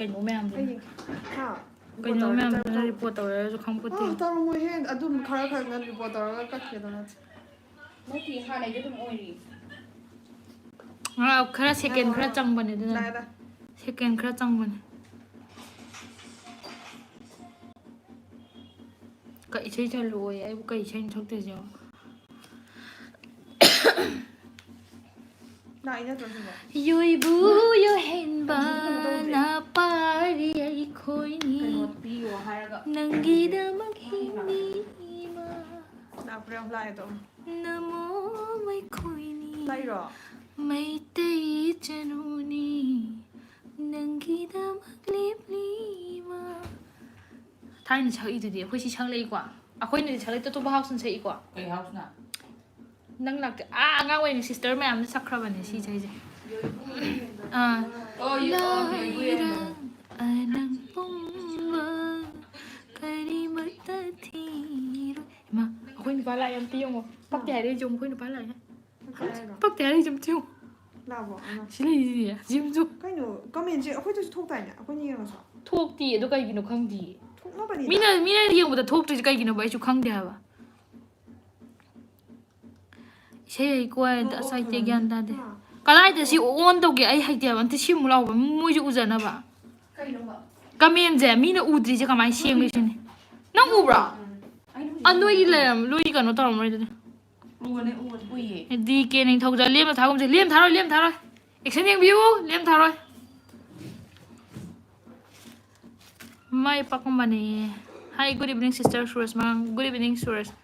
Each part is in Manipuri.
ꯀꯩꯅꯣ ꯃꯌꯥꯝꯗꯨꯅ ꯀꯩꯅꯣ ꯃꯌꯥꯝꯗꯨꯅ ꯔꯤꯄꯣꯔꯠ ꯇꯧꯔꯁꯨ ꯈꯪꯄꯣꯠꯇꯦ ꯇꯧꯔꯝꯃꯣꯏꯍꯦ ꯑꯗꯨꯝ ꯈꯔ ꯔꯤꯄꯣꯔꯠ ꯇꯧꯔꯒ ꯀꯛꯈꯤꯗꯣ ꯅꯠꯇꯦ ꯍꯥꯟꯅꯩꯗꯤ ꯑꯗꯨꯝ ꯑꯣꯏꯔꯤ ꯈꯔ ꯁꯦꯀꯦꯟ ꯈꯔ ꯆꯪꯕꯅꯦ ꯑꯗꯨꯅ ꯁꯦꯀꯦꯟ ꯈꯔ ꯆꯪꯕꯅꯦ ꯀꯩ ꯏꯁꯩ ꯁꯛꯂꯛꯑꯣꯌꯦ ꯑꯩꯕꯨ ꯀꯩ ꯏꯁꯩ ꯁꯛꯇꯣꯏꯁꯦ ꯌꯣꯏꯕꯨ ꯌꯣꯍꯦꯟꯕ ꯅꯄꯥꯔꯤ ꯑꯩꯈꯣꯏꯅꯤ ꯅꯪꯒꯤꯗꯃꯛ ꯍꯤꯡꯂꯤꯕ ꯅꯃꯣ ꯑꯩꯈꯣꯏꯅꯤ ꯃꯩꯇꯩ ꯏꯆꯅꯨꯅꯤ ꯅꯪꯒꯤꯗꯃꯛ ꯂꯦꯞꯂꯤꯕ ꯊꯥꯏꯅ ꯁꯛꯏꯗꯨꯗꯤ ꯑꯩꯈꯣꯏ ꯁꯤ ꯁꯛꯂꯛꯏꯀꯣ ꯑꯩꯈꯣꯏꯅꯗꯤ ꯁꯛꯂꯛꯇ ꯑꯇꯣꯞꯄ ꯍꯥꯎꯁꯅ ꯁꯛꯏꯀꯣ ꯀꯩ ꯍꯥꯎꯁꯅ ꯅꯪ ꯂꯥꯛꯇꯦ ꯑꯉꯥꯡ ꯑꯣꯏꯅ ꯁꯤꯁꯇꯔ ꯃꯌꯥꯝꯅ ꯁꯛꯈ꯭ꯔꯕꯅꯦ ꯁꯤ ꯏꯁꯩꯁꯦ ꯑꯅꯪ ꯄꯨꯝꯕ ꯀꯔꯤꯃꯠꯇ ꯊꯤꯔꯣꯏ ꯏꯃꯥ ꯑꯩꯈꯣꯏ ꯅꯨꯄꯥ ꯂꯥꯛꯑꯦ ꯑꯝꯇ ꯌꯦꯡꯉꯣ ꯄꯛꯇꯦ ꯍꯥꯏꯔꯛꯏꯁꯦ ꯑꯩꯈꯣꯏ ꯅꯨꯄꯥ ꯂꯥꯛꯑꯦ ꯄꯛꯇꯦ ꯍꯥꯏꯔꯛꯏꯁꯦ ꯑꯝꯇ ꯌꯦꯡꯉꯣ ꯁꯤ ꯂꯩꯔꯤꯁꯦ ꯁꯤꯝꯁꯨ ꯀꯩꯅꯣ ꯀꯃꯦꯟꯁꯦ ꯑꯩꯈꯣꯏꯗꯁꯨ ꯊꯣꯛꯇꯥꯏꯅꯦ ꯑꯩꯈꯣꯏꯅ ꯌꯦꯡꯉꯁꯨ ꯊꯣꯛꯇꯤꯌꯦ ꯑꯗꯣ ꯀꯩꯒꯤꯅꯣ ꯈꯪꯗꯤꯌꯦ ꯊꯣꯛꯅꯕꯅꯤꯗ ꯃꯤꯅ ꯌꯦꯡꯕꯗ ꯊꯣꯛꯇ꯭ꯔꯤꯁꯦ ꯀꯩꯒꯤꯅꯣꯕ ꯑꯩꯁꯨ ꯈꯪꯗꯦ ꯍꯥꯏꯕ ꯏꯁꯩ ꯍꯩꯀꯣ ꯑꯁ ꯍꯩꯇꯦ ꯒ꯭ꯌꯥꯟ ꯇꯥꯗꯦ ꯀꯗꯥꯏꯗ ꯁꯤ ꯑꯣꯟ ꯇꯧꯒꯦ ꯑꯩ ꯍꯩꯇꯦꯕ ꯑꯝꯇ ꯁꯤꯃꯨꯛ ꯂꯥꯎꯕ ꯃꯣꯏꯁꯨ ꯎꯖꯅꯕ ꯀꯃꯦꯟꯁꯦ ꯃꯤꯅ ꯎꯗ꯭ꯔꯤꯁꯦ ꯀꯃꯥꯏꯅ ꯁꯦꯝꯒꯦꯁꯤꯅꯤ ꯅꯪ ꯎꯕ꯭ꯔꯣ ꯅꯣꯏꯒꯤ ꯅꯣꯏꯒꯤ ꯀꯩꯅꯣ ꯇꯧꯔꯝꯃꯣꯏ ꯑꯗꯨꯗꯤ ꯗꯤ ꯀꯦ ꯅꯤꯡꯊꯧꯖ ꯂꯦꯝꯅ ꯊꯥꯒꯨꯝꯁꯦ ꯂꯦꯝ ꯊꯥꯔꯣꯏ ꯑꯦꯛꯁꯟ ꯌꯦꯡꯕꯤꯌꯨ ꯂꯦꯝ ꯊꯥꯔꯣꯏ ꯃꯥꯏ ꯄꯥꯛꯀꯨꯝꯕꯅꯦ ꯍꯥꯏ ꯒꯨꯗ ꯏꯚꯤꯅꯤꯡ ꯁꯤꯁꯇꯔ ꯁꯨꯔꯁ ꯃꯥꯡ ꯒꯨꯗ ꯏꯚꯤꯅꯤꯡ ꯁꯨꯔꯁ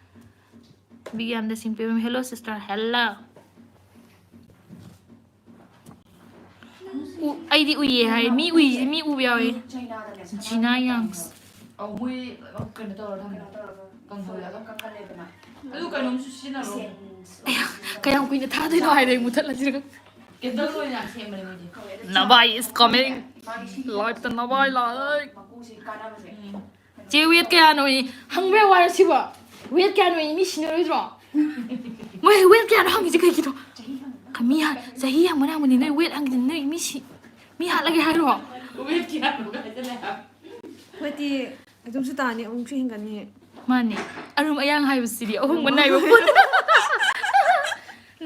ꯕꯤꯒ꯭ꯌꯥꯟꯗ ꯁꯤꯡꯄꯤꯕꯝ ꯍꯦꯜꯂꯣ ꯁꯤꯁꯇꯔ ꯍꯦꯜꯂꯣ ꯑꯩꯗꯤ ꯎꯏꯌꯦ ꯍꯥꯏ ꯃꯤ ꯎꯕ ꯌꯥꯎꯋꯦ ꯖꯤꯅꯥ ꯌꯥꯡꯁ ꯃꯣꯏ ꯀꯩꯅꯣ ꯇꯧꯔ ꯀꯪꯍꯜꯂꯒ ꯀꯪꯍꯜꯂꯦꯗꯅ ꯑꯗꯨ ꯀꯩꯅꯣꯝꯁꯨ ꯁꯤꯖꯤꯟꯅꯔꯣ ꯀꯌꯥꯝ ꯀꯨꯏꯅ ꯊꯥꯗꯣꯏꯅꯣ ꯍꯥꯏꯗꯤ ꯃꯨꯊꯠꯂꯁꯤꯔ ꯀꯦꯟꯗꯜ ꯑꯣꯏꯅ ꯁꯦꯝꯕꯅꯦ ꯃꯣꯏꯗꯤ ꯅꯕꯥꯏ is coming ꯂꯥꯏꯐꯇ ꯅꯕꯥꯏ ꯂꯥꯛꯑꯦ ꯆꯦ ꯋꯦꯠ ꯀꯌꯥꯅꯣ ꯍꯪꯕ ꯌꯥꯝ ꯋꯥꯔꯦ ꯁꯤꯕꯣ ꯋꯦꯠ ꯀꯌꯥꯅꯣ ꯃꯤ ꯁꯤꯟꯅꯔꯣꯏꯗ꯭ꯔꯣ ꯃꯣꯏ ꯋꯦꯠ ꯀꯌꯥꯅꯣ ꯍꯪꯉꯤꯁꯦ ꯀꯩꯒꯤꯅꯣ ꯃꯤ ꯆꯍꯤ ꯍꯪꯕꯅꯤ ꯅꯣꯏ ꯋꯦꯠ ꯍꯪꯉꯤꯗꯤ ꯅꯣꯏ ꯃꯤ ꯍꯥꯠꯂꯒꯦ ꯍꯥꯏꯔꯣ ꯋꯦꯠꯇꯤ ꯑꯗꯨꯝꯁꯨ ꯇꯥꯅꯤ ꯑꯃꯨꯛꯁꯨ ꯍꯦꯟꯒꯠꯅꯤ ꯃꯥꯅꯦ ꯑꯔꯨꯝ ꯑꯌꯥꯡ ꯍꯥꯏꯕꯁꯤꯗꯤ ꯑꯍꯣꯡꯕ ꯅꯥꯏꯕ ꯄꯣꯠ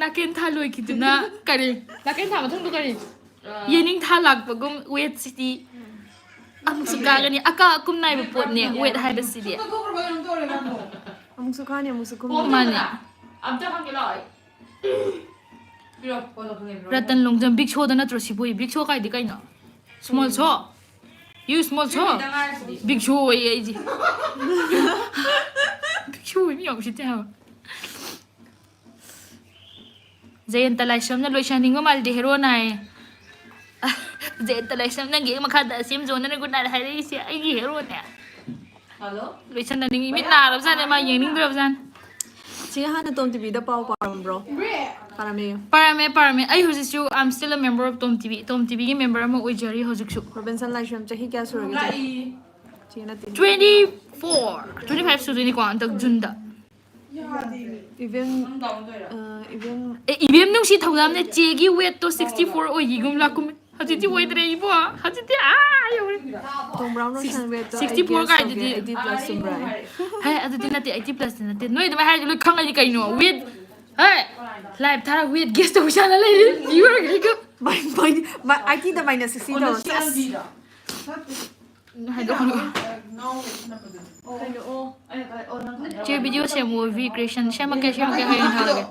ꯅꯥꯀꯦꯟ ꯊꯥ ꯂꯣꯏꯈꯤꯗꯨꯅ ꯀꯔꯤ ꯅꯥꯀꯦꯟ ꯊꯥ ꯃꯊꯪꯗ ꯀꯔꯤ ꯌꯦꯅꯤꯡ ꯊꯥ ꯂꯥꯛꯄꯒꯨꯝ ꯋꯦꯠꯁꯤꯗꯤ ꯑꯃꯨꯛꯁꯨ ꯀꯥꯒꯅꯤ ꯑꯀꯥ ꯑꯀꯨꯝ ꯅꯥꯏꯕ ꯄꯣꯠꯅꯦ ꯋꯦꯠ ꯍꯥꯏꯕꯁꯤꯗꯤ ꯑꯃꯨꯛꯁꯨ ꯈꯥꯅꯤ ꯑꯃꯨꯛꯁꯨ ꯀꯨꯝ ꯃꯥꯅꯦ ꯔꯇꯟ ꯂꯣꯡꯖꯝ ꯕꯤꯛ ꯁꯣꯗ ꯅꯠꯇ꯭ꯔꯣ ꯁꯤꯕꯨꯏ ꯕꯤꯛ ꯁꯣ ꯀꯥꯏꯗꯤ ꯀꯩꯅꯣ ꯁ꯭ꯃꯣꯜ ꯁꯣ ꯌꯨ ꯁ꯭ꯃꯣꯜ ꯁꯣ ꯕꯤꯛ ꯁꯣ ꯑꯣꯏꯌꯦ ꯑꯩꯁꯦ ꯕꯤꯛ ꯁꯣ ꯑꯣꯏ ꯃꯤ ꯌꯥꯝ ꯎꯁꯤꯠꯇꯦ ꯍꯥꯏꯕ ꯖꯌꯟꯇ ꯂꯥꯏꯁ꯭ꯔꯝꯅ ꯂꯣꯏꯁꯟꯅꯤꯡꯕ ꯃꯥꯜꯂꯤ ꯍꯦꯔꯣꯅ ꯍꯥꯏꯌꯦ ꯖꯌꯟꯇ ꯂꯥꯏꯁ꯭ꯔꯝ ꯅꯪꯒꯤ ꯃꯈꯥꯗ ꯁꯦꯝ ꯖꯣꯟꯅ ꯒꯨꯗ ꯅꯥꯏꯠ ꯍꯥꯏꯔꯛꯏꯁꯦ ꯑꯩꯒꯤ ꯍꯦꯔꯣꯅꯦ ꯂꯣꯏꯁꯟꯅꯅꯤꯡꯉꯤ ꯃꯤꯠ ꯅꯥꯔꯕꯖꯥꯠꯅꯦ ꯃꯥ ꯌꯦꯡꯅꯤꯡꯗ꯭ꯔꯕꯖꯥꯠꯅꯦ ꯁꯤ ꯍꯥꯟꯅ ꯇꯣꯝ ꯇꯤꯚꯤꯗ ꯄꯥꯎ ꯄꯥꯔꯝꯕ꯭ꯔꯣ ꯄꯥꯔꯝꯃꯦ ꯑꯩ ꯍꯧꯖꯤꯛꯁꯨ ꯑꯥꯏ ꯑꯦꯝ ꯁ꯭ꯇꯤꯜ ꯑ ꯃꯦꯝꯕꯔ ꯑꯣꯐ ꯇꯣꯝ ꯇꯤꯚꯤꯒꯤ ꯃꯦꯝꯕꯔ ꯑꯃ ꯑꯣꯏꯖꯔꯤ ꯍꯧꯖꯤꯛꯁꯨ ꯔꯣꯕꯤꯟꯁꯟ ꯂꯥꯏꯁ꯭ꯔꯝ ꯆꯍꯤ ꯀꯌꯥ ꯁꯨꯔꯒꯦ ꯆꯦ ꯅꯠꯇꯦ 25 ꯁꯨꯗꯣꯏꯅꯤꯀꯣ ꯍꯟꯗꯛ ꯖꯨꯟꯗ ꯏꯚꯦꯟ ꯏꯕꯦꯝ ꯅꯨꯡꯁꯤ ꯊꯧꯖꯥꯝꯅꯦ ꯆꯦꯒꯤ ꯋꯦꯠꯇꯣ 64 ꯑꯣꯏꯒꯤꯒꯨꯝ ꯂꯥꯛꯀꯨꯝ ꯍꯧꯖꯤꯛꯇꯤ ꯑꯣꯏꯗ꯭ꯔꯦ ꯏꯕꯣ ꯍꯧꯖꯤꯛꯇꯤ ꯌꯧꯔꯦ ꯇꯣꯝꯕ꯭ꯔꯥꯎꯟ ꯔꯣꯁꯟ ꯋꯦꯠꯇꯣ 64 ꯀꯥꯏꯗꯨꯗꯤ 80+ ꯆꯨꯝꯕ꯭ꯔꯥ ꯍꯦ ꯑꯗꯨꯗꯤ ꯅꯠꯇꯦ 80+ ꯅꯠꯇꯦ ꯅꯣꯏ ꯑꯗꯨꯃꯥꯏꯅ ꯍꯥꯏꯔꯗꯤ ꯂꯣꯏ ꯈꯪꯉꯅꯤ ꯀꯩꯅꯣ ꯋꯦꯠ ꯍꯦ ꯂꯥꯏꯚ ꯊꯥꯔ ꯋꯦꯠ ꯒꯦꯁ ꯇꯧꯕ ꯆꯥꯅ ꯂꯩꯔꯤ ꯌꯨꯔꯒ 80ꯗ -60 ꯇꯧ ꯆꯦ ꯚꯤꯗꯤꯑꯣ ꯁꯦꯝꯃꯨ ꯚꯤ ꯀ꯭ꯔꯤꯌꯦꯁꯟ ꯁꯦꯝꯃꯛꯀꯦ ꯍꯌꯦꯡ ꯊꯥꯔꯒꯦ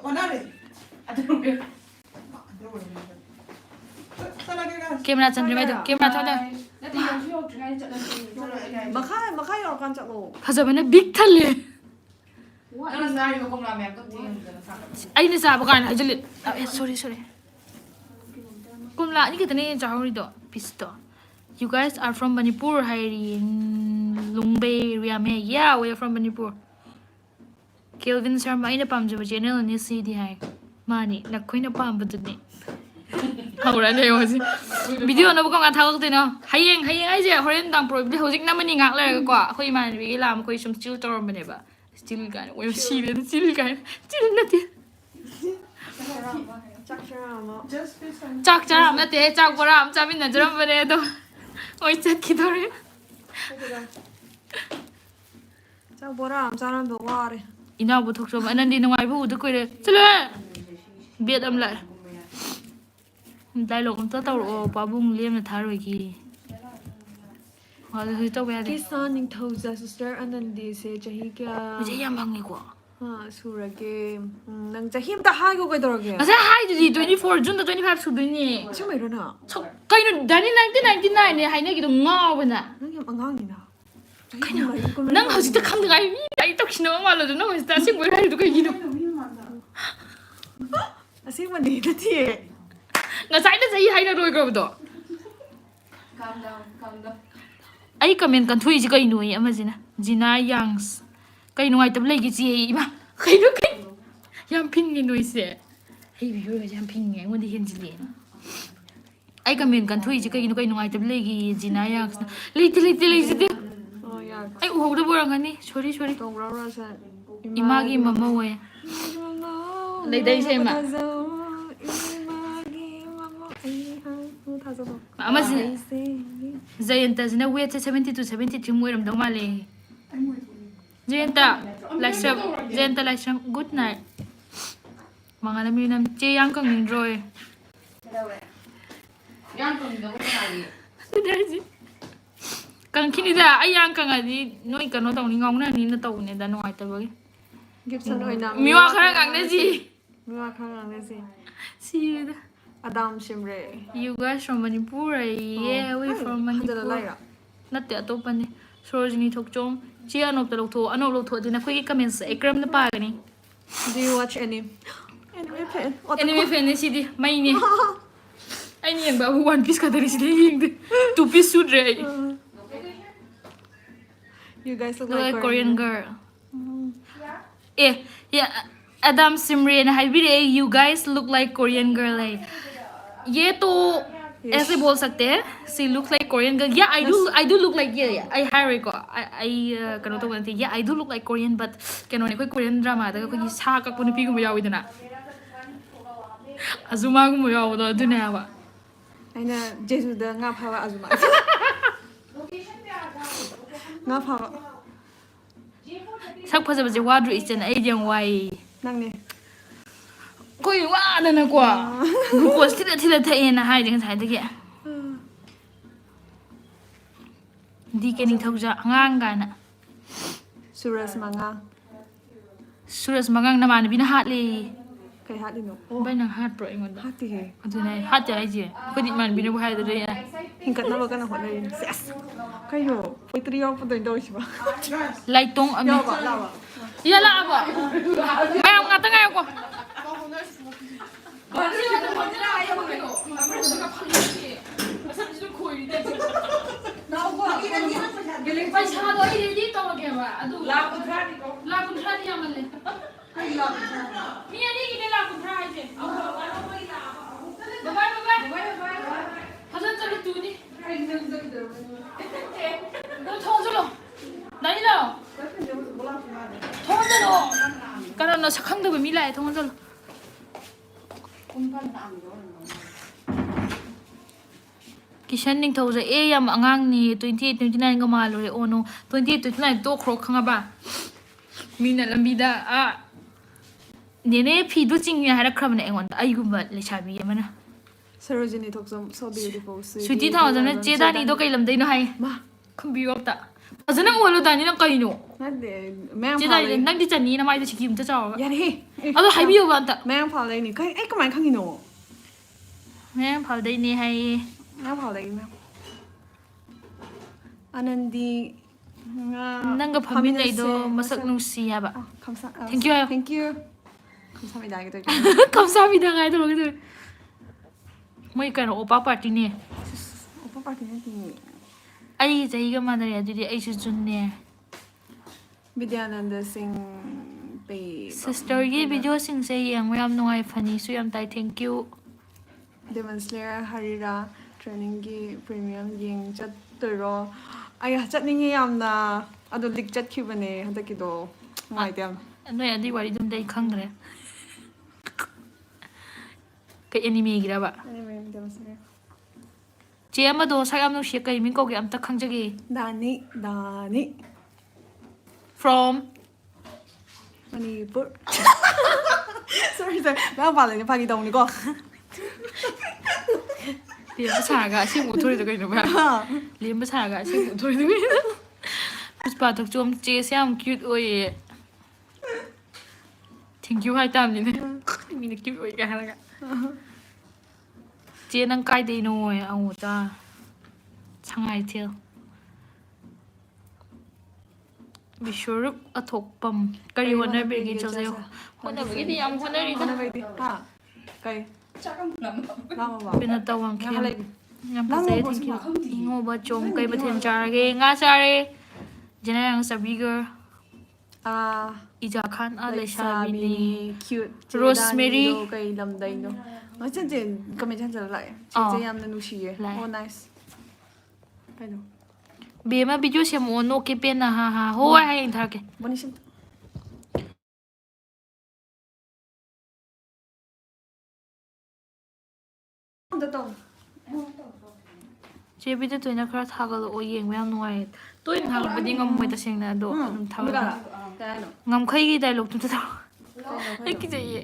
ꯀꯦꯃꯦꯔꯥ ꯆꯟꯗ꯭ꯔꯤꯉꯩꯗꯣ ꯀꯦꯃꯦꯔꯥ ꯊꯣꯛꯂꯦ ꯃꯈꯥ ꯌꯧꯔꯀꯥꯟ ꯆꯠꯂꯣ ꯐꯖꯕꯅ ꯕꯤꯛ ꯊꯜꯂꯦ ꯑꯩꯅ ꯆꯥꯕ ꯀꯥꯟꯗ ꯍꯥꯏꯖꯤꯜꯂꯤ ꯁꯣꯔꯤ ꯀꯣꯝꯂꯥ ꯑꯅꯤ ꯈꯛꯇꯅꯦ ꯆꯥꯍꯧꯔꯤꯗꯣ ꯄꯤꯁꯇꯣ You guys are from Manipur 하이리 룽베이 리아메 Yeah, we are from Manipur. Kelvin Sharma ꯑꯩꯅ ꯄꯥꯝꯖꯕ ꯆꯦꯅꯦꯜꯅꯤ ꯁꯤꯗꯤ ꯍꯥꯏ ꯃꯥꯅꯤ ꯅꯈꯣꯏꯅ ꯄꯥꯝꯕꯗꯨꯅꯤ ꯍꯧꯔꯅꯤ ꯍꯧꯖꯤ ꯚꯤꯗꯤꯑꯣꯅꯕꯨ ꯀꯃꯥꯏꯅ ꯊꯥꯒꯠꯇꯣꯏꯅꯣ ꯍꯌꯦꯡ ꯍꯥꯏꯁꯦ ꯍꯣꯔꯦꯟ ꯅꯨꯡꯗꯥꯡ ꯄ꯭ꯔꯣꯕꯤꯗꯤ ꯍꯧꯖꯤꯛ ꯅꯝꯃꯅꯤ ꯉꯥꯛ ꯂꯩꯔꯒꯀꯣ ꯑꯩꯈꯣꯏ ꯏꯃꯥꯟꯅꯕꯤꯒꯤ ꯂꯥꯛꯑ ꯑꯩꯈꯣꯏ ꯁꯨꯝ ꯆꯤꯜ ꯇꯧꯔꯝꯕꯅꯦꯕ ꯆꯤꯜ ꯀꯥꯏꯅ ꯑꯣꯏ ꯁꯤꯔꯦꯗ ꯆꯤꯜ ꯀꯥꯏꯅ ꯆꯤꯜ ꯅꯠꯇꯦ ꯆꯥꯛ ꯆꯔꯥ ꯑꯃ ꯅꯠꯇꯦ ꯆꯥꯛ ꯕꯣꯔꯥ ꯑꯃ ꯆꯥꯃꯤꯟꯅꯖꯔꯝꯕꯅꯦ ꯑꯗꯣ oi chakidore Chao bora am charan do ware. ina bu thok som anandi ngai bu du koi re chale bet am la dialogue am ta taw ro pa bung lem na tharoi ki ha du to ba de Kisan ning thoja sister Anandi se chahi kya. je yam bang ko Ha surage. Nang chahim ta hai ko kai dorage. asa hai du 24 June 25 su du ni Chimai ro na. kai no dani 1999 ne hai ne ki do ngaw ba na Nang yam angang ni na. nang hauji ta kham ngai mi ai to khino ma lo do no sta sing bo hai du kai gi do Asing man ni ta ti. nga sai na sai hai na roi ko do Calm down, calm down. ai comment kan thui ji kai nu yi ama jina jina yangs kai nu ai tab lei gi ji ma kai nu kai yam pin ni noi se ai bi yo yam pin nge ngon di hen ji le ai comment kan thui ji kai nu ai tab lei gi jina yangs lei ti ji de Oh ya. ai u ho da borang ani sorry Tong ra ra sa. ima gi mama we Lấy đây xem ạ. ama Jayanta jina weight 70 to 73 moi ram dong ma le Jayanta like some good night mga lam yun che yang kang ning roy Yang kung hindi ko Daji kang kinida ay yang kang adi noi ka no taw ni ngong na ni na taw ni da no ai ta ba Gibson oi na. miwa khara kang na ji Miwa khang ang na si. see you Adam Shimre. you guys from Manipur yeah we from Hadala Manipur laira. natte atopa ni Sorojini Thokchom chi anop ta loktho anop loktho dina khoi comments ekram na pa gani Do you watch any anime fan? anime fan ni sidi mai ni ai ni yang ba one piece ka dari sidi ying two piece suit re You guys look like like Korean girl yeah Adam Simran हाइबीरे you guys look like Korean girl है ये तो ऐसे बोल सकते हैं she looks like Korean girl yeah I do look like yeah I hire को I करो तो बोलते yeah I do look like Korean but क्या नोने कोई Korean drama था कोई सा का कोई पी को मजा हुई ना azuma को मजा हुआ तो दुनिया बा Aina Jesu da nga phawa azuma. Nga phawa. sak phasa bजे वाद्रु इचन ai jang wai Nang ne. कोई वा ना को glucose thila thai na hai ding sai dege di ke ning thauja angang ga na Suras manga. Suras magang naman bina hat le Kai hat ni no. Oh, bai nang hat pro ingon da hati he. adu nai hat ja ai je ko di man bina bu hai da ya Hingkat na ba kana hot na rin. Yes. Kai no. Poi tri yo pa do do si ba. lai tong ami Yo ba la ba. ya la ba mai ang ngata ngai ko bai sa do ai di to ke ba adu la kuntra di amal le mi ani ki la kuntra ai je bye bye hasan chalo tu ni 너 통들어 나니라 통들어 까라 너 착한데 왜 밀라해 통들어 Kishan thâu e yam angang ni 28 29 ga malo re ono 28 29 to khro khanga ba mina lambida a nene phi du ching ya hara khrab na engon ai gumba le chabi yamana Sarojini Thoksom so beautiful. suti thaw jana che da ni do kai lam dei no hai Ma. khumbi op ta ajana olo da ni na kai no Nade. Mang che pha da le. nang di chani na mai da chikim ta chaw Ya he. ado hai bi yo ba ta Mang pha le ni. Kai ai kamai khangi no. me phal dei ni hai Mang pha le na. Anandi nga. nang ga phami nei do masak nung si ya ba Kamsa. Thank you. Thank you. Kamsamida gi to. 감사합니다 ngai do lo moi kan opa party ni Opa party ni. ai jai ga ma da ya di ai su chun ne Vidyananda Singh pe. sister ye video sing se yang yam nungai phani su yam tai thank you Demon Slayer Harira training gi premium ying chat toro. Ay chat ningi yamna ado lik chat khibane hadaki do. Ngai dem. no ya di wari dum dai khang re ka anime gira ba Anyway, Demon Slayer. ꯆꯦ ꯑꯃꯗꯣ ꯁꯛ ꯌꯥꯝ ꯅꯨꯡꯁꯤ ꯀꯩ ꯃꯤꯡ ꯀꯧꯒꯦ ꯑꯝꯇ ꯈꯪꯖꯒꯦ Dani from Manipur sorry 나 말하는 파기 나오니까 lemba saraga asing uthori da kaino ba lemba saraga asing uthori da kaino puspa thak chom che se yam cute oye thank you hai tam ni ne mi ne cute oye ka haraga che nang kai dei no oye ang ta changai thel bishuruk athokpam kari honar berge chawse honar berge di am honari da ha kai 잠깐 남아. lama ba pina tawang Nga khel halay. ngam Lama pasay ba thank you suma? ingo ba chom kai ba then charage nga sare jena yang sabiger ija khan a le shabini cute Rosemary. kai lamdai no macam je kami jangan lại Oh. je yam na nushi Lai. oh nice kai no bema video sem ono ke pen na ha ho hai thar ke boni sim Dato. che bi de toina khara thagal o yeng yam noi toin thag ba ding ngam moi ta seng na do dum thagal Kai no. ngam khai gi dialogue tu ta ai ki je ye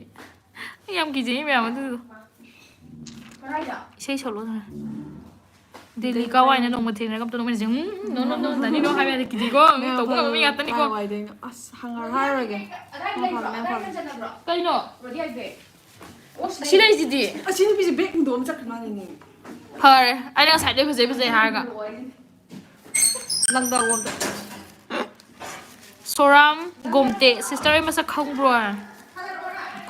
yam ki je me am tu 그래야. sei solo na Delhi ka wai na no mo theng na kam to no me jing no tani no hai me ki ji go to ko mi ga tani ko Wai dei as hangar harage. kai no 어디 할 때? silai ji di Asini bisi bek ndo am chak mani ni. phare ai na sai de phase har ga Langda wam da. soram gomte sister ai masa khang bro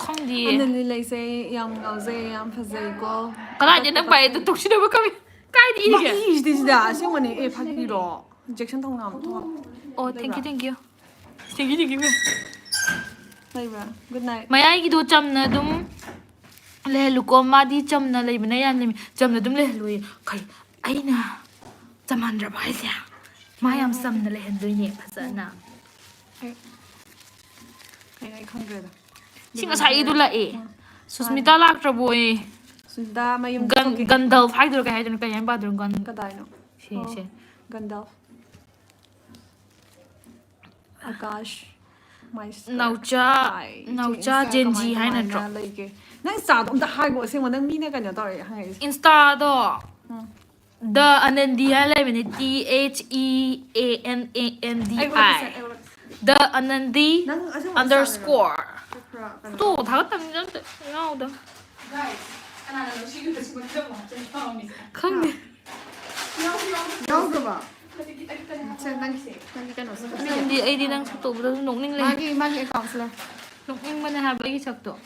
khang di Anandi Lei se yam ngauze yam phazai ko. kala je nang bai tu tok si da ba kami kai di Ma ge is this da asingwani e phagi ro. Injection thong nam tho. oh thank you thank you Lai ba. Good night. mayai gi do cham na dum le lu ko ma di cham na le bina yan le cham na dum le lui kai ai na chaman ra bai sia ma yam sam na le hen dui ne phasana Kai ai khang re da. singa sai du la e susmita lak tra boy Sunda mayum gandal phai dur ka hai dun ka yan ba dur gan kadai no. she Gandalf. Akash. My naucha genji hai na tro Like nang sa dom da hai go se mo nang mi ne ka nya tor hai. insta do the anandi hai le bine THEANANDI the anandi Nang asing underscore 또 다 갖다 놨는데 야우다 Guys, 하나는 너 지금 지금 좀 완전 처음이지. 큰데 Nang ka ba? 기다 기다. Nang ka no. 근데 아이디랑 속도보다 녹닝래 Magi account la. 녹닝만 하바 이게 속도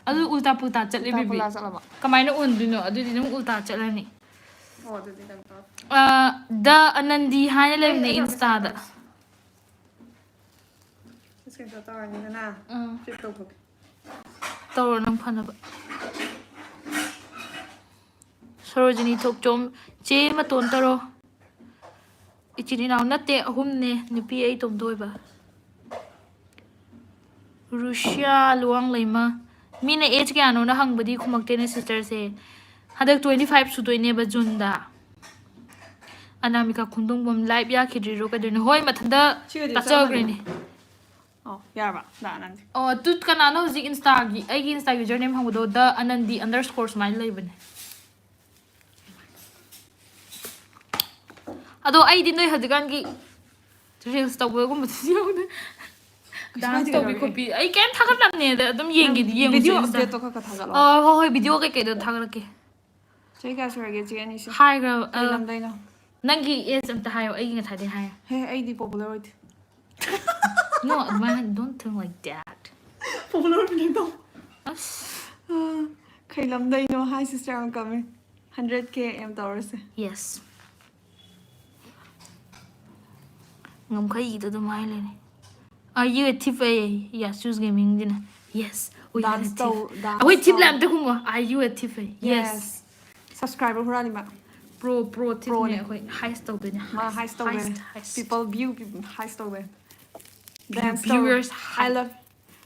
아주 울타 푸타 ਚੱਲੇ Ta 비비 pula sa la ba. 그마이나 온드노 아두디 능 울타 ਚੱ라니 Oh, da di dang ta. the anandi 하냐 레네 인스타다 Screen shot ta ni na. Flip to book. tawro nang phanaba sarojini thok chom che ma ton taro ichini naw natte ahum ne nupi ai tom doi ba Russia luang leima mina age kya no na hangbadi khumakte ne sister se hadak 25 su doi ne ba junda anamika khundung bom live ya khidri ro ka den hoi mathanda tachagre ni Oh, yeah ba. Da nan. oh tut kana no zik insta gi ai gi insta username hangdo the anandi underscore smile leibane ado ai di noi hadigan gi reels tawbe gum yawde dance tawbi copy ai ken thagat lamne da dum yengi di yengu Video update to ka ka thaga lo. oh ho video ke ke do thagat ke Chai ka sure ge chi ani si. hi girl Lam dai no. nangi is am ta hayo ai nga thade haya Hey, ai di popular right. no man don't think like that Popular ni to. As Kai lam dai no. Hi sister, I'm coming. 100k am dollars. yes ngam khai ida do mai le ni are you a tip yes choose gaming dina yes we are a Dance tip to wait tip lam te khum are you a tip yes Subscriber hura ni ma. pro tip Pro ne ne. khoi heist to ne Ma high stock heist people view people high stock there. Dance viewers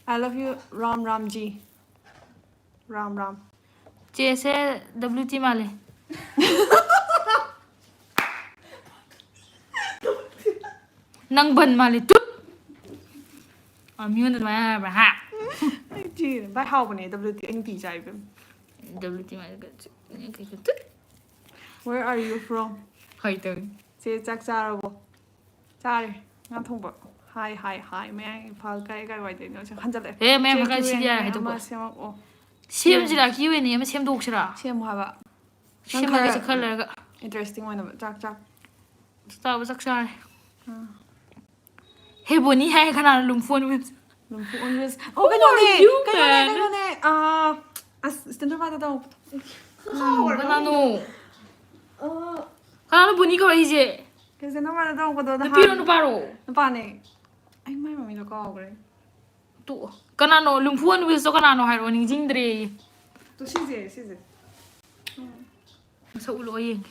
I love you Ram G. Ram. che se wt male Nang ban mali tut. Miun ma ba ha. ไอ้จีนบ้าเฮาปะเนี่ย WT ไอ้ตีใจเป็น WT ma ga tut. Where are you from Hai to. เจ๊จักจ้าเราบ่จ้าเลยงานทงบ่ Hi แม่พาใกล้ๆไว้เดี๋ยวฉันขันจะเลย 에 매 가 시리아 해 도. มาเสียมโอ้ 시험지라 기회니 에 시험도 혹시라. เสียมว่าบะ 시험하게 서 컬러가 interesting ไว้นะจัก 스타브 sakshar. 해보니 해 가나 룸폰 웹. ลุงพูนวิสโอ้กันโน่นนี่กันโน่นนี่สแตนดาร์ดมาต้อง 가나노. 가나노 보니까 이제 กันสแตนดาร์ดมาต้องก็โดน 피로는 바로 น้ำปลาเนี่ยไอ้ไม่มามีแล้วก็ออกเลย 또 가나노 룸폰 웹서 가나노 하이로 닝징드레. ตัวชิเจ 서울로 행.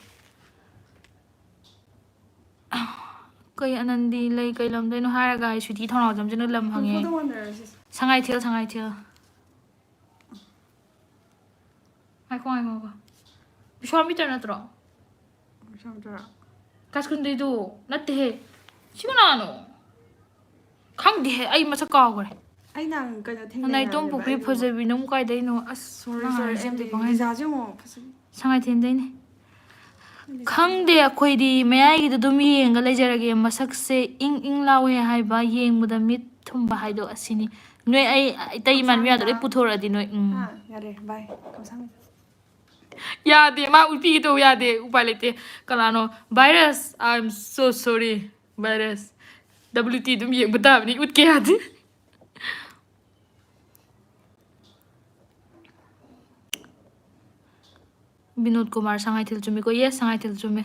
कई आनंदी लई कई लमदैनो हारगा सुटी थानाव जमजनो lump คุณ हंगे พูดวันเดียวสิ 상하이 Thiel 아이고 비슈아 미터 나더라 ชอบจ้ะ 가스근데도 나때 해 시원하노 강디 해 아이 마사 까고 그래 ไอ้นางก็จะทิ้ง 나이 돈 복비 퍼제비 너무 까이데노 아스 sorry 잼데 บัง 방해 ไอ้จ้าจังหวะ 상하이 텐데네 강대 아코이디 매아이기도 도미 행가 레저라게 마삭세 잉잉 라웨 하이바 예행보다 밑 톰바 하이도 아시니 너희 아이 따이만 미아도 레포토라디 너희 อย่าเลยบายคำสั่ง 야돼 막 울피기도 야돼 우발레테 깔라노 바이러스 I'm so sorry 바이러스 WT 좀 예행보다 니 웃게 야돼 Vinod Kumar Sangai थिल चुमेको यस सांगाई थिल चुमे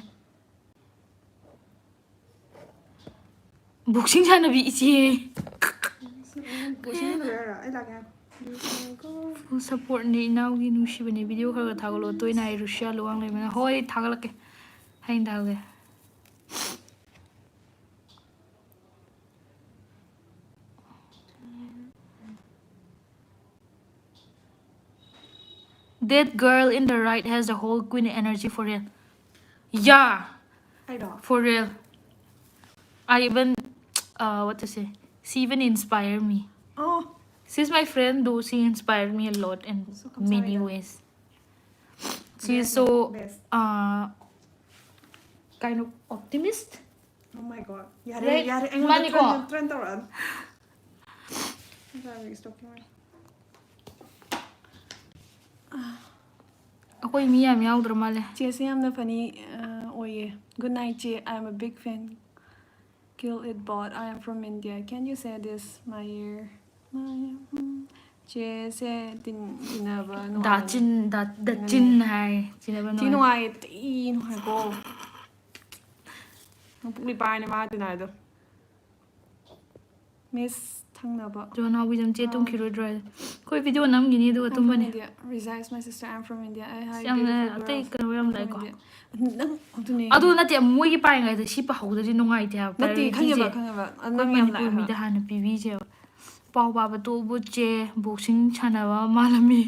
복싱 산업이 이제 กูชิมเลยอ่ะไอ้หลักไง 서포트니 나오기 누시베네 비디오 khara thagalo toina russia luang le mena hoi thagalake hain dagale that girl in the right has the whole queen energy for real yeah ไอ้ดอก for real I even what to say she even inspired me อ๋อ she's my friend though she inspired me a lot in So many 감사합니다. ways she is so best kind of optimist oh my god อย่า Right. เลยไอ้มัน Money ko. เทรนด์ตลอดไม่ได้สต็อกไว้ ako'y miya yaudra male เจสยามนะฟันนี่โอ้ย good night เจ I'm a big fan kill it bot I am from India can you say this my ear เจเซตินนะบ้าน da chin hai chin ba ที่ห no น่วยตีหน่วยโกน้องปุ๊กลีปายเนี่ยมาที่ไหนดูมิสทั้งนะบ่ jo na wi jam che tum khiro dry koi video nam gini do I'm tum from bane India resides my sister I'm from India I hi yang beautiful atei girl kan yam dai ko nang 어두네 adu na te moi gi pai ngai de si pa hau de nongai te ha 나티 강여봐 koi 안나 manipur mi da han pi vi je pau ba ba to bu che boxing chana ba malami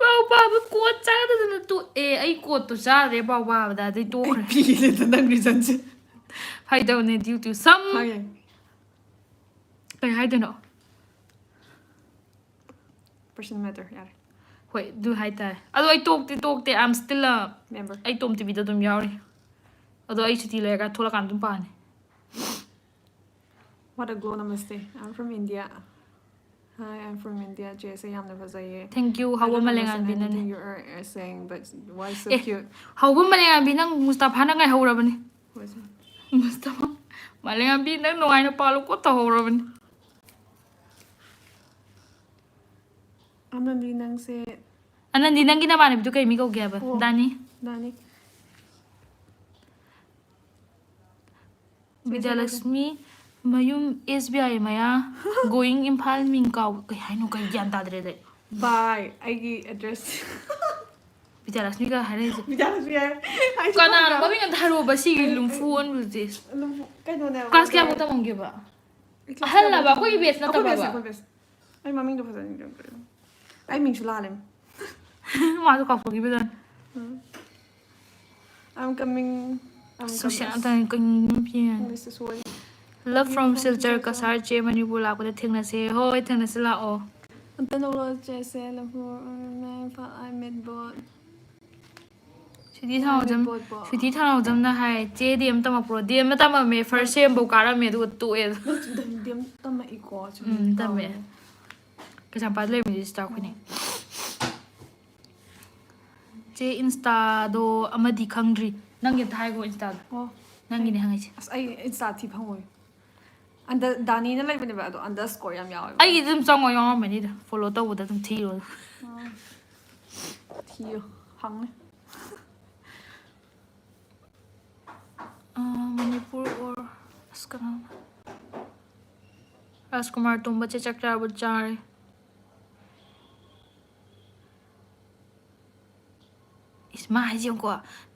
pau ba bu ko cha da na tu e ai ko to cha de pau ba da de to khre 비리다 난 리전지 hai da ne due to some 하게 kai hai da no person matter 야래 hoi du hai ta adu ai tok te I'm still a member ai tom ti video dum yauri adu ai chuti le ga thola kan dum pa ne what a glow namaste I'm from India hi I'm from India jesse yamna bazaye thank you how ma lengan bin ne you are saying but why so Eh. cute how ma lengan bin nang mustafa na ngai hora bani What's it? mustafa ma lengan bin nang no ai na palu ko ta hora bani Anandi nang se anandi nang gina mane bidu kai mi ko gya ba Oh. dani Dani vidyalakshmi mayum SBI maya going imphal ming kaw kai hai no kai gyan ta dre de bye aigi address vidyalakshmi ga hare je bidan biya ai kana ba mi ngan tharo ba si lumfu on with this kai no na class kya mota mong ba hal na ba koi bes na ta ba ba ai maming do fasan ni ai ming shulalem ma to ka fo gi bedan I'm coming I'm social tan kan pian This is what love from silchar kasar che manipur la ko thengna se hoi thengna se la o Antanolo Jesse Lafour I made both. Shudi thao jam na hai che dim tam pro dim tam me first sem bo kara me du tu e Dim tama iko. tam me ka sam pa le mi sta khuni che insta do amadi khangri nang ye thai go insta Oh, nang ni hangai che as I insta ti phangoi. And the Dani na like ba do underscore yam yaw. ai dum chong yo ma ni da follow to da dum thi ro Ti hang. manipur or askana Rajkumar tum bache chakra bu char isma hai jong ko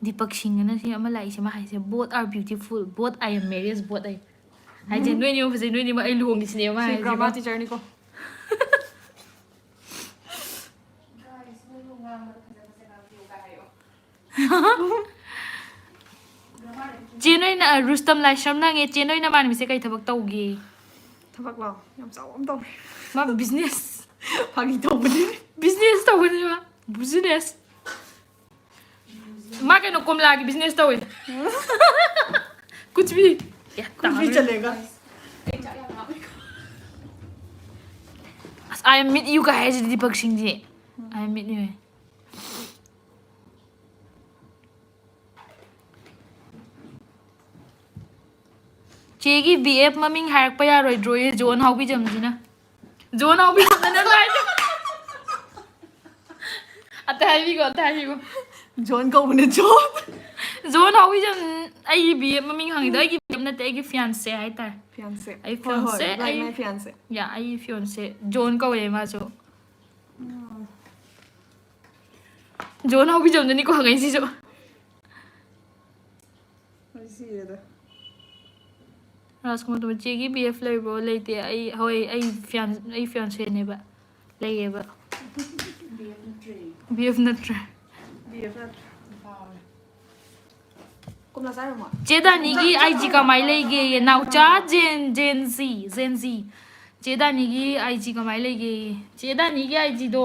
Deepak Singh na si ama lai isma hai se both are beautiful both I am married both I hai je noi ni phase noi ni ma ai luong ni sine ma hai Grammar teacher ni ko. che noi na Rustam lai sham na nge che noi na man mi se kai thabak tau gi Thabak law. Yam saw am taw. ma business Phagi taw bani. business tau ni ma business ma ke no kom la gi business tau कुछ भी ya Kuch bhi chalega. I meet you guys Deepak Singh ji I meet you Chegi BF maming harak pa yaroi droye John Hobby jam ji na John Hobby jam na lai Atahi go John ko bune John. John Hobby jam ai BF maming hang da ai BF na te ai fiance ai ta Fiance. Ai fiance Like my fiance. ya ai fiance John ko e ma so John Hobby jam ni ko hangai si so I see it. Rajkumar to chegi BF lai bro lai te ai hoi ai fiance ne ba lai e ba BF na tra Kom na sai mo. Cheda ni gi IG ka mai lai ge ye now cha Gen Z Cheda ni gi IG ka mai lai ge Cheda ni gi IG do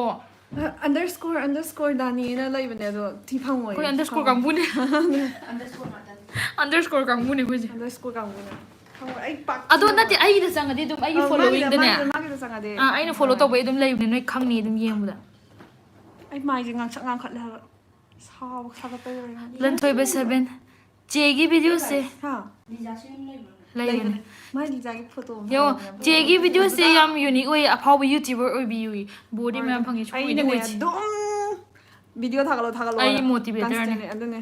Underscore Dani na like bane do ti phangoi. koi underscore kang bu ne underscore kang bu ne koi Underscore kang bune. Phangoi ai pak. ado na te ai da sang ade dum ai following da ne Magi da sanga de. ai na follow to ba dum lai ne noi khang ni dum yeng bu da Ai mai jing ngang chak ngang khat la. Sao sa ka pe re. lan thoi ba 7 chegi video se Ha. lai ne Mai di jagi photo. Yo, chegi video se yam unique oi aphaw YouTuber oi bi ui body ma'am phangi chu Ai oi ne oi dum video thagalo. Ai motivator ne. Adune.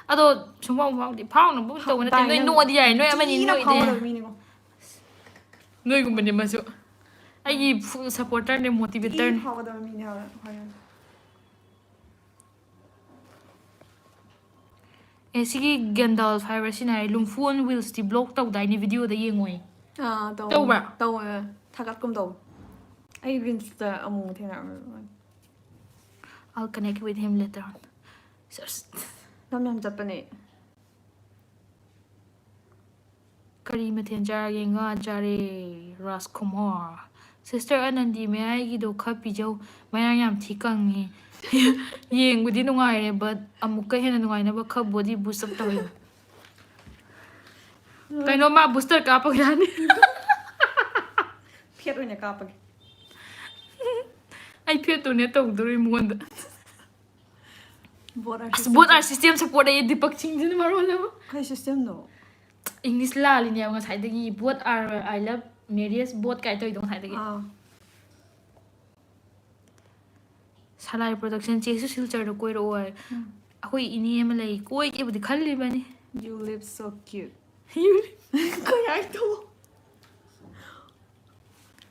ado sumba ma di phaw no bu to na te noi no di ai noi amani noi de noi gum ne ma so ai gi supporter ne motivator ne How da mi ne ha. sigi Gandalf fiber sinai lungfuon wheels ti block tau dai ni video da yengoi Ah, tau. Tau ba? Tau thagat kum tau. Ai rinse da amu thena. I'll connect with him later on so Nam yam chat pane. kari mathen jarage nga jare Rajkumar sister Anandi me ai gi do kha pi jau mayang yam thi kang ni yeng budi nungai re but amuk ka hena nungai na ba kha body boost up tawi kaino ma booster ka pa yani Phet oina ka pa. ai phe to ne to duri mon da Bora. both our system support ai Deepak Singh jin maro la Kai system no. English la li ne nga sai da gi both are I love marriage both kai to dong sai da gi Ah. salai production che su silchar do koi ro ai akoi ini em lai koi ke budi khalli bani You live so cute. Kai ai to.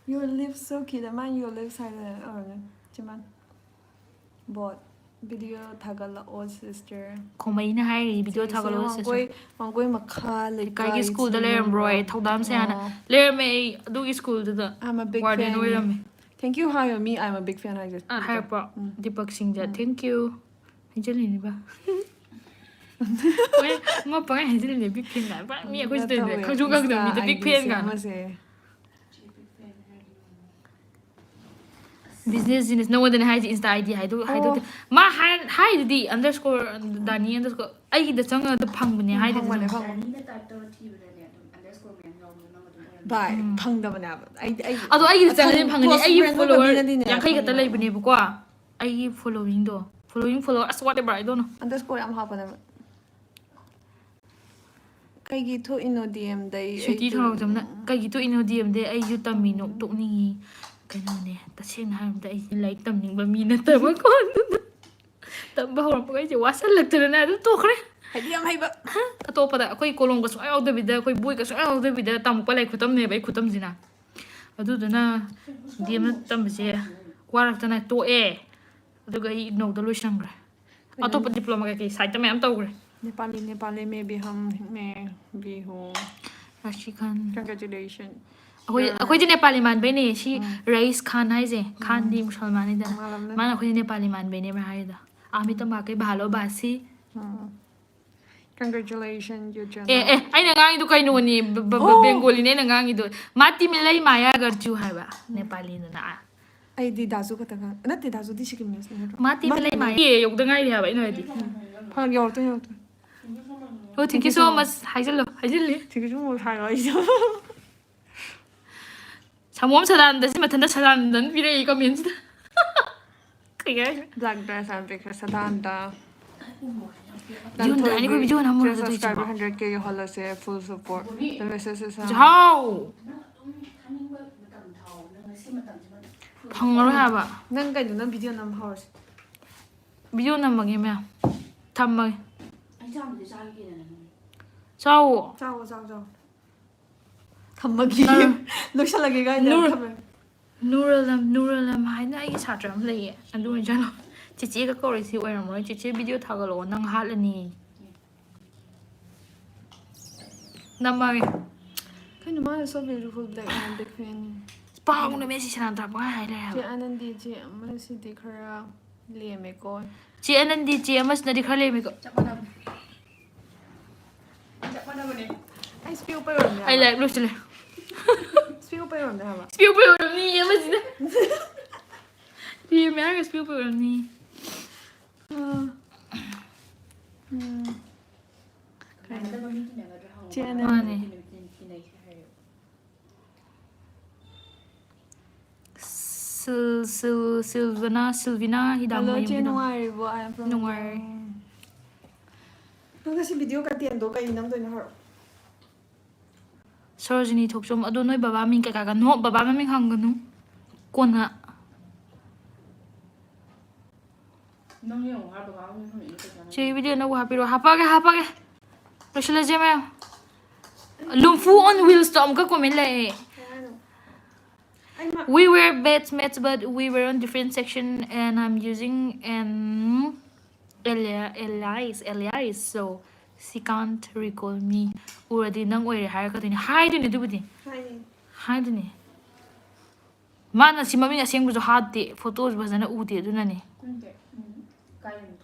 Your lips so cute. Man, your lips are Chiman. But video thagala old sister. komai na hai video thagalo se Wangoi makha like kai gi school da lerm roi thodam se ana lerm ei du gi school da I'm a big warden fan. oiram Thank you, hire me. I'm a big fan. I just. hai pa Deepak Singh ja thank you anjali ni ba ꯃ ꯄꯉꯥꯏ ꯍꯥꯏꯖꯤꯜꯂꯤꯅꯦ ꯕꯤꯛ ꯐꯦꯟ ꯀꯥꯏꯅ ꯄꯨꯔꯥ ꯃꯤ ꯑꯩꯈꯣꯏ ꯁꯤꯗꯅꯦ ꯈꯪꯁꯨ ꯈꯪꯗꯕ ꯃꯤꯗ ꯕꯤꯛ ꯐꯦꯟ ꯀꯥꯏꯅ ꯕꯤꯖꯤꯅꯦꯁ ꯅꯉꯣꯟꯗꯅꯦ ꯍꯥꯏꯁꯦ ꯏꯟꯁꯇꯥ ꯑꯥꯏ ꯗꯤ ꯍꯥꯏꯗꯣꯛꯇꯦ ꯃꯥ ꯍꯥꯏꯗꯨꯗꯤ ꯑꯟꯗꯔꯁꯀꯣꯔ ꯗꯥꯅꯤ ꯑꯟꯗꯔꯁꯀꯣꯔ ꯑꯩꯒꯤꯗ ꯆꯪꯉꯒ ꯐꯪꯕꯅꯦ ꯍꯥꯏꯗꯨꯗꯤ ꯐꯪꯕꯅꯦ ꯗꯥꯅꯤꯅ ꯇꯥꯏꯞ ꯇꯧꯔ ꯊꯤꯕꯗꯅꯦ ꯑꯗꯨꯝ ꯑꯟꯗꯔꯁꯀꯣꯔ ꯃꯌꯥꯝ ꯌꯥꯎꯕꯗꯣ ꯅꯪ ꯑꯗꯨꯝ ꯑꯣꯏꯔꯝꯅꯤ ꯚꯥꯏ ꯐꯪꯗꯕꯅꯦꯕ ꯑꯗꯣ ꯑꯩꯒꯤꯗ ꯆꯪꯉꯗꯤ ꯐꯪꯒꯅꯤ ꯑꯩꯒꯤ ꯐꯣꯂꯣꯋꯔ ꯃꯤꯅꯗꯤꯅꯦ 50 ꯈꯛꯇ ꯂꯩꯕꯅꯦꯕꯀꯣ ꯑꯩꯒꯤ ꯐꯣꯂꯣꯋꯤꯡꯗꯣ ꯐꯣꯂꯣꯋꯔ ꯑꯁ ꯋꯥꯠ ꯑꯦꯕꯔ ꯑꯥꯏ ꯗꯣꯟ ꯅꯣ ꯑꯟꯗꯔꯁꯀꯣꯔ ꯌꯥꯝ ꯍꯥꯞꯄꯅꯦꯕ ꯀꯩꯒꯤ ꯊꯣꯛꯏꯅꯣ ꯗꯤꯑꯦꯝꯗꯩ ꯁꯨꯇꯤ ꯊꯧꯔꯛꯇꯕꯅ ꯀꯩꯒꯤ ꯇꯣꯛꯏꯅꯣ ꯗꯤꯑꯦꯝꯗꯤ ꯑꯩꯁꯨ ꯇꯝꯃꯤꯅꯣ ꯇꯣꯛꯅꯤꯡꯉꯤ ꯀꯩꯅꯣꯅꯦ ꯇꯁꯦꯡꯅ ꯍꯥꯏꯔꯕꯗ ꯑꯩꯁꯦ ꯂꯥꯏꯔꯤꯛ ꯇꯝꯅꯤꯡꯕ ꯃꯤ ꯅꯠꯇꯕꯀꯣ ꯑꯗꯨꯅ ꯇꯝꯕ ꯍꯧꯔꯛꯄꯒ ꯑꯩꯁꯦ ꯋꯥꯁꯜꯂꯛꯇꯗꯅ ꯑꯗꯨꯝ ꯇꯣꯛꯈ꯭ꯔꯦ ꯍꯥꯏꯗꯤ ꯌꯥꯝ ꯍꯩꯕ ꯑꯇꯣꯞꯄꯗ ꯑꯩꯈꯣꯏ ꯀꯣꯂꯣꯝꯒ ꯁꯨꯡꯌꯥꯎ ꯌꯥꯎꯗꯕꯤꯗ ꯑꯩꯈꯣꯏ ꯕꯣꯏꯒ ꯁꯨꯡꯌꯥꯎ ꯌꯥꯎꯗꯕꯤꯗ ꯇꯝꯃꯛꯄ ꯂꯥꯏꯔꯤꯛ ꯈꯨꯇꯝꯅꯦꯕ ꯑꯩ ꯈꯨꯇꯝꯁꯤꯅ ꯑꯗꯨꯗꯨꯅ ꯗꯤꯑꯦꯝꯗ ꯇꯝꯕꯁꯦ ꯋꯥꯔꯛꯇꯅ ꯇꯣꯛꯑꯦ ꯑꯗꯨꯒ ꯑꯩ ꯏഗ്ꯅꯧꯗ ꯂꯣꯏꯁꯟꯈ꯭ꯔꯦ ꯑꯇꯣꯞꯄ ꯗꯤꯄ꯭ꯂꯣꯃꯥ ꯀꯩꯀꯩ ꯁꯥꯏꯠꯇ ꯃꯌꯥꯝ ꯇꯧꯈ꯭ꯔꯦ नेपाली में भी हम मैं भी हूँ ꯔꯥꯁꯤ ꯈꯥꯟ congratulations ꯑꯩꯈꯣꯏꯗꯤ ꯅꯦꯄꯥꯂꯤ ꯃꯥꯟꯕꯩꯅꯦ ꯁꯤ ꯔꯏꯁ ꯈꯥꯟ ꯍꯥꯏꯁꯦ ꯈꯥꯟꯗꯤ ꯃꯨꯁꯜꯃꯥꯟꯅꯤꯗꯅ मालूम ꯃꯥꯅ ꯑꯩꯈꯣꯏꯗꯤ ꯅꯦꯄꯥꯂꯤ ꯃꯥꯟꯕꯩꯅꯦꯕ ꯍꯥꯏꯔꯤꯗꯣ आम्ही तर मागे भालोबासी congratulations you ꯑꯩꯅ ꯉꯥꯡꯉꯤꯗꯣ ꯀꯩꯅꯣꯅꯤ ꯕꯦꯡꯒꯣꯂꯤꯅꯦ ꯑꯩꯅ ꯉꯥꯡꯉꯤꯗꯣ ꯃꯥꯇꯤ ꯃꯤꯂꯩ ꯃꯥꯌꯥ ꯒꯔꯆꯨ ꯍꯥꯏꯕ ꯅꯦꯄꯥꯂꯤꯗꯅ ꯑꯩꯗꯤ ꯗꯥꯖꯨ ꯈꯛꯇꯪ ꯅꯠꯇꯦ ꯗꯥꯖꯨꯗꯤ ꯁꯤꯀꯤꯝꯅꯦꯁ ꯅꯠꯇ꯭ꯔꯣ ꯃꯥꯇꯤ ꯃꯤꯂꯩ ꯃꯥꯌꯥ ꯌꯧꯗ ꯉꯥꯏꯔꯤ ꯍꯥꯏꯕ ꯑꯩꯅ ꯍꯥꯏꯗꯤ ꯌꯧꯔꯛꯇꯣꯏ ꯑꯣ ꯊꯦꯡꯀ꯭ꯌꯨ ꯁꯣ ꯃꯆ ꯍꯥꯏꯖꯤꯜꯂꯤ ꯊꯦꯡꯀ꯭ꯌꯨ ꯁꯣ ꯃꯆ ꯍꯥꯏꯔꯣ ꯑꯩꯁꯨ ꯁꯃꯣꯝ ꯁꯗꯥꯅꯟꯗ ꯁꯤ ꯃꯊꯟꯇ ꯁꯗꯥꯅꯟꯗꯅ ꯄꯤꯔꯛꯏ ꯀꯃꯦꯟꯁꯤꯗ ꯀꯩ ꯍꯥꯏꯅꯣ black dress and picture Sadananda video ꯅꯍꯥꯟ ꯑꯩꯈꯣꯏ ꯚꯤꯗꯤꯑꯣ ꯅꯝꯃꯨꯔ ꯆꯦ ꯑꯗꯨꯗꯩ subscriber 100k ꯌꯧꯍꯜꯂꯁꯦ full support the message is ꯍꯥꯎ ꯅꯪ ꯑꯗꯨꯝ ꯊꯥꯅꯤꯡꯕ ꯃꯇꯝ ꯊꯥꯎ ꯅꯪ ꯉꯁꯤ ꯃꯇꯝꯁꯤꯃ ꯐꯪꯉꯔꯣꯏ ꯍꯥꯏꯕ ꯅꯪ ꯀꯩꯅꯣ ꯅꯪ ꯚꯤꯗꯤꯑꯣ ꯅꯝꯕ ꯍꯧꯔꯁꯤ ꯚꯤꯗꯤꯑꯣ ꯅꯝꯃꯒꯦ ꯃꯌꯥꯝ ꯊꯝꯃꯒꯦ ꯑꯩ ꯆꯥꯕꯗꯤ ꯆꯥꯒꯦꯗꯅ ꯅꯪ ꯆꯥꯎꯋꯣ ꯆꯥꯎ ꯊꯝꯃꯒꯦ ꯂꯣꯏꯁꯜꯂꯒꯦ ꯀꯥꯏꯗ ꯊꯝꯃꯦ ꯅꯨꯔꯂꯝ ꯍꯥꯏꯅ ꯑꯩꯒꯤ ꯁꯥꯇ꯭ꯔ ꯑꯃ ꯂꯩꯌꯦ ꯑꯗꯨ ꯑꯣꯏꯖꯥꯠꯂꯣ ꯆꯤꯆꯦꯒ ꯀꯧꯔꯛꯏꯁꯤ ꯑꯣꯏꯔꯝꯃꯔꯣꯏ ꯆꯤꯆꯦ ꯚꯤꯗꯤꯑꯣ ꯊꯥꯒꯠꯂꯛꯑꯣ ꯅꯪ ꯍꯥꯠꯂꯅꯤ ꯅꯝꯃꯒꯦ ꯀꯩꯅꯣ ꯃꯥꯅ so beautiful black I'm a big fan ꯄꯥꯎꯅ ꯃꯦꯁꯤ ꯁꯅꯥꯟꯇ ꯄꯉꯥꯏ ꯍꯥꯏ ꯂꯩ ꯆꯦ ꯍꯥꯏꯕ ꯑꯅꯟꯗꯤ ꯆꯦ ꯑꯃꯁꯤꯗꯤ ꯈꯔ ꯂꯦꯝꯃꯦꯀꯣ ꯆꯦ ꯑꯅꯟꯗꯤ ꯆꯦ ꯑꯃꯁꯤꯅꯗꯤ ꯈꯔ ꯂꯦꯝꯃꯤꯀꯣ ꯆꯞ ꯃꯥꯟꯅꯕꯅꯦ ꯑꯩ ꯁ꯭ꯄꯦꯛ ꯎꯞꯄꯩ ꯑꯣꯏꯔꯝꯅꯤ ꯑꯩ ꯍꯥꯏꯕ ꯂꯥꯏꯔꯤꯛ ꯂꯣꯏꯁꯤꯜꯂꯦ ꯁ꯭ꯄꯦꯛ ꯎꯞꯄꯩ ꯑꯣꯏꯔꯝꯅꯤ ꯍꯥꯏꯕ ꯁ꯭ꯄꯦꯛ ꯎꯞꯄꯩ ꯑꯣꯏꯔꯝꯅꯤ ꯑꯃꯁꯤꯅ ꯂꯦꯝꯃꯦ ꯍꯥꯏꯔꯒ ꯁ꯭ꯄꯦꯛ ꯎꯞꯄꯩ ꯑꯣꯏꯔꯝꯅꯤ ꯃꯥꯟꯅꯗꯕ ꯃꯤ ꯇꯤꯟꯅꯒꯗ꯭ꯔꯥ ꯆꯦ ꯍꯪꯉꯣ ꯑꯅꯟꯗꯤ ꯃꯥꯅꯦ ꯇꯤꯟꯅꯩꯁꯦ ꯍꯥꯏꯔꯦ ꯁꯤꯜꯚꯤꯅꯥ ꯍꯜꯂꯣ ꯆꯦ ꯍꯤꯗꯥꯡꯃꯌꯨꯝꯒꯤꯗꯣ ꯅꯨꯡꯉꯥꯏꯔꯤꯕꯣ I am from ꯅꯨꯡꯉꯥꯏꯔꯤ ꯅꯪ ꯉꯁꯤ ꯚꯤꯗꯤꯑꯣ ꯀꯟꯇꯦꯟꯗꯣ ꯀꯩ ꯅꯝꯗꯣꯏꯅꯣ ꯍꯥꯏꯔꯛꯑꯣ ꯁꯣꯔꯣꯖꯤꯅꯤ ꯊꯣꯛꯆꯣꯝ ꯑꯗꯣ ꯅꯣꯏ ꯕꯕꯥ ꯃꯤꯡ ꯀꯩꯀꯥꯒ ꯅꯣ ꯕꯕꯥ ꯃꯃꯤꯡ ꯍꯪꯒꯅꯨ ꯀꯣꯟꯅ ꯅꯪ ꯌꯦꯡꯉꯣ ꯍꯥꯏꯕ ꯕꯕꯥ ꯃꯃꯤꯡ ꯍꯪꯉꯛꯏꯅꯣ ꯀꯩ ꯆꯦ ꯀꯥꯟꯅꯕ ꯚꯤꯗꯤꯑꯣ ꯑꯅꯧꯕ ꯍꯥꯞꯄꯤꯔꯛꯑꯣ ꯍꯥꯞꯄꯛꯑꯒꯦ ꯂꯣꯏꯁꯤꯜꯂꯁꯦ ꯃꯌꯥꯝ ꯂꯨꯝꯐꯨ ꯑꯣꯟ ꯋꯤꯜꯁꯇꯣ ꯑꯃꯨꯛꯀ ꯀꯣꯃꯦꯟ ꯂꯥꯛꯑꯦ We were batchmates, but we were on different section, and I'm using an alias, so she can't recall me. Already nang oire hairkatini. Haiduni dubudi. Haiduni. Mana si mami asengbujo hatti photos bazana uti adunani. ꯅꯠꯇꯦ ꯀꯥꯏ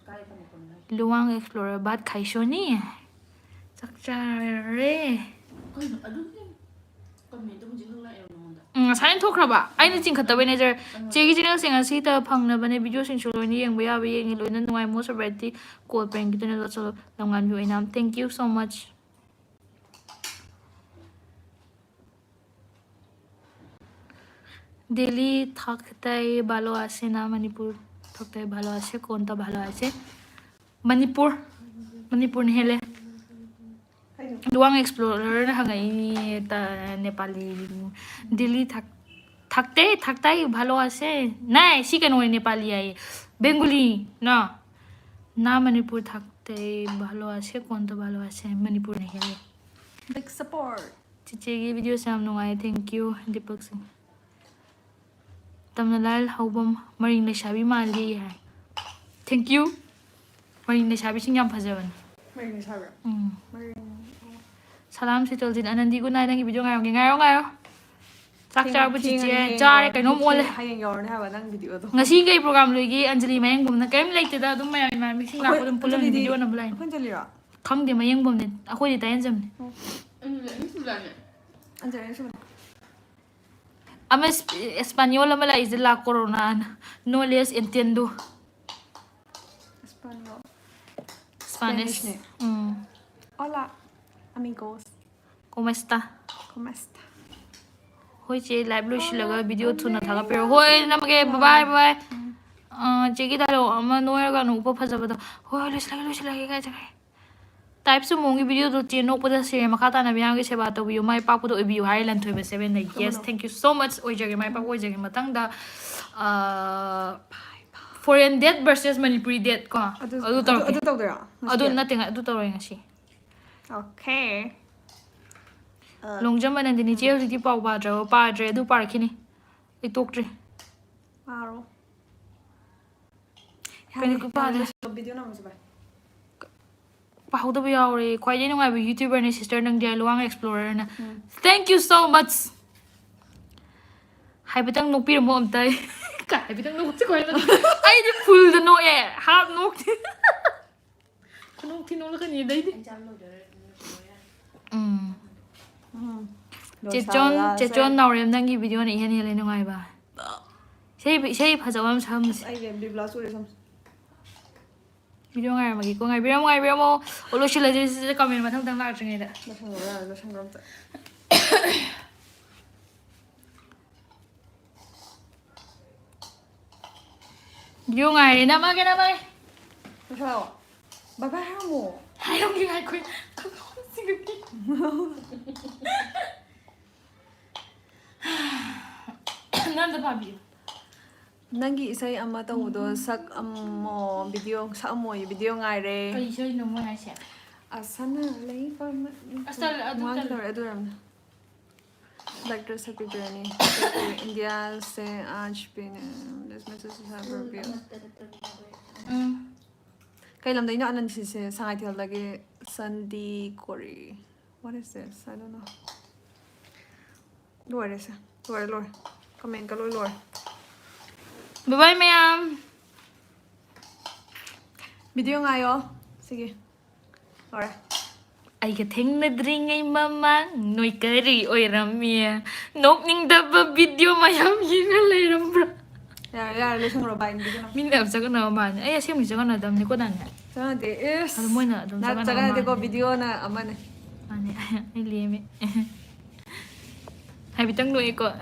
ꯇꯝꯃꯛꯄꯅꯣ Luang explorer bat khaishoni. Chakchare. ꯀꯩꯅꯣ ꯑꯗꯨꯒꯤ ꯀꯃꯦꯟꯇꯣ ꯍꯧꯖꯤꯛ ꯈꯛ ꯂꯥꯛꯑꯦꯕ ꯅꯉꯣꯟꯗ ꯉꯁꯥꯏꯅ ꯊꯣꯛꯈ꯭ꯔꯕ ꯑꯩꯅ ꯆꯤꯡꯈꯠꯇꯕꯩꯅꯦ ꯖꯔ ꯆꯦꯒꯤ ꯆꯦꯅꯦꯜꯁꯤꯡ ꯑꯁꯤꯗ ꯐꯪꯅꯕꯅꯦ ꯚꯤꯗꯤꯑꯣꯁꯤꯡꯁꯨ ꯂꯣꯏꯅ ꯌꯦꯡꯕ ꯌꯥꯕ ꯌꯦꯡꯉꯤ ꯂꯣꯏꯅ ꯅꯨꯡꯉꯥꯏ ꯃꯣꯁ ꯚꯦꯔꯥꯏꯇꯤ ꯀꯣꯜ ꯄ꯭ꯔꯦꯡꯒꯤꯗꯨꯅ ꯂꯣꯠꯁꯜꯂꯣ ꯂꯝꯉꯥꯟꯕꯤ ꯑꯣꯏꯅ ꯊꯦꯡꯛ ꯌꯨ ꯁꯣ ꯃꯆ দিল্লি থাকতেই ভালো আছে না মণিপুর থাকতে ভালো আছে কোনটা ভালো আছে মণিপুরনে হেলে লুয়াং এক্সপ্লোরার হাঙ্গাই নেপালি দিল্লি থাকতেই ভালো আছে নাই সি কেন নেপালি আই বেঙ্গলি না মণিপুর থাকতেই ভালো আছে কোনটা ভালো আছে মণিপুরনে হেলে big support চিচিগি ভিডিও সাম নুঙ্গাই thank you Deepak Singh Tamnalal Haubam Maring Lesabi Mali hai. Thank you. Maring Lesabi sing yam phajaban. Maring Lesabi. Salam Sitolzin Anandi good night nangi video ngayo. Chak char bu chiche chare kainom ole. Hayeng yorne haba nang video do. Ngasi kai program loigi Anjali Mayang gumna kaim leite da dum mayam mixing la ko dum pulan video na bulai. Kun jalira. ꯈꯪꯗꯦ ꯃꯌꯦꯡꯐꯝꯅꯦ ꯑꯩꯈꯣꯏꯗꯤ ꯇꯥꯏꯌꯦꯟꯖꯝꯅꯦ ꯑꯃ ꯑꯦꯁꯄꯥꯅꯤꯌꯣꯜ ꯑꯃ ꯂꯥꯛꯏꯁꯦ ꯂꯥ ꯀꯣꯔꯣꯅꯥꯅ ꯅꯣꯂꯦꯖ ꯑꯦꯟꯇꯦꯟꯗꯣ Español. ꯁ꯭ꯄꯥꯅꯤꯁ Spanishꯅꯦ. Hola, amigos. ꯀꯣꯃ ꯏꯁꯇꯥ ¿Cómo está? ꯍꯣꯏ ꯆꯦ ꯂꯥꯏꯚ ꯂꯣꯏꯁꯤꯜꯂꯒ Hola, ꯚꯤꯗꯤꯑꯣ ꯊꯨꯅ amigos. ꯊꯥꯒꯠꯄꯤꯔꯣ ꯍꯣꯏ ꯅꯝꯃꯒꯦ ꯕꯥꯏ ꯕꯥꯏ ꯆꯦꯒꯤ ꯗꯥꯏꯂꯣꯛ ꯑꯃ ꯅꯣꯏꯔꯒ ꯅꯣꯛꯄ ꯐꯖꯕꯗꯣ ꯍꯣꯏ ꯂꯣꯏꯁꯤꯜꯂꯒꯦ ꯀꯥꯏꯖꯈ꯭ꯔꯦ ꯇꯥꯏꯞꯁꯨ ꯃꯣꯡꯒꯤ ꯚꯤꯗꯤꯑꯣꯗꯣ ꯆꯦ ꯅꯣꯛꯄꯗ ꯁꯦꯔꯦ ꯃꯈꯥ ꯇꯥꯅ ꯃꯌꯥꯝꯒꯤ ꯁꯦꯕꯥ ꯇꯧꯕꯤꯌꯨ ꯃꯥꯏ ꯄꯥꯛꯄꯗ ꯑꯣꯏꯕꯤꯌꯨ ꯍꯥꯏꯔꯦ ꯂꯟꯊꯣꯏꯕ 7ꯅ ꯌꯦꯁ ꯊꯦꯡꯛ ꯌꯨ ꯁꯣ ꯃꯆ ꯑꯣꯏꯖꯒꯦ ꯃꯥꯏ ꯄꯥꯛꯄ ꯑꯣꯏꯖꯒꯦ ꯃꯊꯪꯗ foreign date versus Manipuri date ꯀꯣ ꯑꯗꯨ ꯇꯧꯔꯛꯀꯦ ꯑꯗꯨ ꯇꯧꯗꯣꯏꯔꯣ? ꯑꯗꯨ ꯅꯠꯇꯦ ꯑꯗꯨ ꯇꯧꯔꯣꯏ ꯉꯁꯤ Okay. ꯂꯣꯡꯖꯝ ꯑꯅꯟꯗꯤꯅꯤ ꯆꯦ ꯍꯧꯖꯤꯛꯇꯤ ꯄꯥꯎ ꯄꯥꯗ꯭ꯔꯦ ꯑꯗꯨ ꯄꯥꯔꯛꯈꯤꯅꯤ ꯑꯩ ꯇꯣꯛꯇ꯭ꯔꯤ Paro. ꯀꯩꯅꯣ ꯄꯥꯗꯦ Video naman sabay. ꯄꯥꯍꯧꯗꯕ ꯌꯥꯎꯔꯦ ꯈ꯭ꯋꯥꯏꯗꯒꯤ ꯅꯨꯡꯉꯥꯏꯕ ꯌꯨꯇ꯭ꯌꯨꯕꯔꯅꯦ ꯁꯤꯁꯇꯔ ꯅꯪꯗꯤ ꯂꯨꯋꯥꯡ ꯑꯦꯛꯁꯄ꯭ꯂꯣꯔꯔꯅ ꯊꯦꯡꯛ ꯌꯨ ꯁꯣ ꯃꯆ ꯍꯥꯏꯐꯦꯠꯇꯪ ꯅꯣꯛꯄꯤꯔꯝꯃꯣ ꯑꯝꯇ ꯍꯥꯏꯐꯦꯠꯇꯪ ꯅꯣꯛꯁꯤ ꯑꯩꯗꯤ ꯐꯨꯜꯗ ꯅꯣꯛꯑꯦ ꯍꯥꯞ ꯅꯣꯛꯇꯦ ꯈꯨꯅꯣꯛꯊꯤ ꯅꯣꯛꯂꯛꯀꯅꯤ ꯑꯗꯩꯗꯤ ꯆꯦꯆꯣꯟ ꯅꯥꯎꯔꯦꯝ ꯅꯪꯒꯤ ꯚꯤꯗꯤꯑꯣꯅ ꯏꯍꯦꯟ ꯍꯦꯜꯂꯦ ꯅꯨꯡꯉꯥꯏꯕ ꯏꯁꯩ ꯐꯖꯕ ꯑꯃ ꯁꯛꯑꯝꯁꯦ ꯑꯩꯒꯤ ꯕꯤꯕ꯭ꯂꯥꯁ ꯑꯣꯏꯔꯦ ꯁꯝ. ꯚꯤꯗꯤꯑꯣ ꯉꯥꯏꯔꯝꯃꯒꯦꯀꯣ ꯉꯥꯏꯕꯤꯔꯝꯃꯣ ꯂꯣꯏꯁꯤꯜꯂꯁꯤ ꯁꯤꯗ ꯀꯃꯦꯟ ꯃꯊꯪ ꯂꯥꯛꯇ꯭ꯔꯤꯉꯩꯗ ꯂꯣꯏꯁꯟꯈ꯭ꯔꯣ ꯑꯝꯇ. ꯚꯤꯗꯤꯑꯣ ꯉꯥꯏꯔꯦ ꯅꯝꯃꯒꯦ ꯂꯣꯏꯁꯜꯂꯛꯑꯣ. Bye bye 하모. ꯍꯥꯏꯔꯝꯒꯦ ꯉꯥꯏꯈꯣ ꯅꯪꯗ ꯄꯥꯕꯤꯌꯨ ꯅꯪꯒꯤ ꯏꯁꯩ ꯑꯃ ꯇꯧꯕꯗꯣ ꯁꯛꯑꯝꯃꯣ ꯁꯛꯑꯝꯃꯣꯌꯦ ꯚꯤꯗꯤꯑꯣ ꯉꯥꯏꯔꯦ. ꯀꯩ ꯏꯁꯩꯅꯣ ꯃꯣꯏ ꯍꯥꯏꯁꯦ ꯑꯁꯅ ꯂꯩꯕ ꯑꯁ ꯑꯗꯨ ꯑꯗꯨ ꯑꯣꯏꯔꯝꯅꯤ. Doctor Secretary India से आज भी this message is have review. Kay lamdayno anan sise Sangaitheldagi Sandi Kori. What is this? I don't know. Lore se. Lore. Comment ka lore. Bye bye ma'am. Video ngayo. Sige. Lore. ꯑꯩꯒ ꯊꯦꯡꯅꯗ꯭ꯔꯤꯉꯩ ꯃꯃꯥꯡ ꯅꯣꯏ ꯀꯔꯤ ꯑꯣꯏꯔꯝꯃꯤ ꯅꯣꯛꯅꯤꯡꯗꯕ ꯚꯤꯗꯤꯑꯣ ꯃꯌꯥꯝ ꯌꯦꯡꯉ ꯂꯩꯔꯝꯕ꯭ꯔꯥ Yara ꯂꯣꯏꯁꯟꯈ꯭ꯔꯣ ꯕꯥꯏ ꯚꯤꯗꯤꯑꯣ ꯅꯝ. ꯃꯤꯅ ꯌꯥꯝ ꯆꯒꯠꯅꯕ ꯃꯥꯜꯂꯦ ꯑꯩ ꯑꯁꯦꯡꯕꯗꯤ ꯆꯒꯠꯅꯗꯕꯅꯤꯀꯣ ꯗꯥꯅꯦ ꯆꯒꯠꯅꯗꯦ ꯏꯁ ꯑꯗꯨ ꯃꯣꯏꯅ ꯑꯗꯨꯝ ꯆꯒꯠꯅꯕ ꯆꯒꯠꯅꯗꯦꯀꯣ ꯃꯥꯜꯂꯦ ꯚꯤꯗꯤꯑꯣꯅ ꯑꯃꯅꯦ. ꯃꯥꯅꯦ ꯑꯩ ꯂꯦꯝꯃꯦ ꯍꯥꯏꯐꯦꯠꯇꯪ ꯅꯣꯛꯑꯦꯀꯣ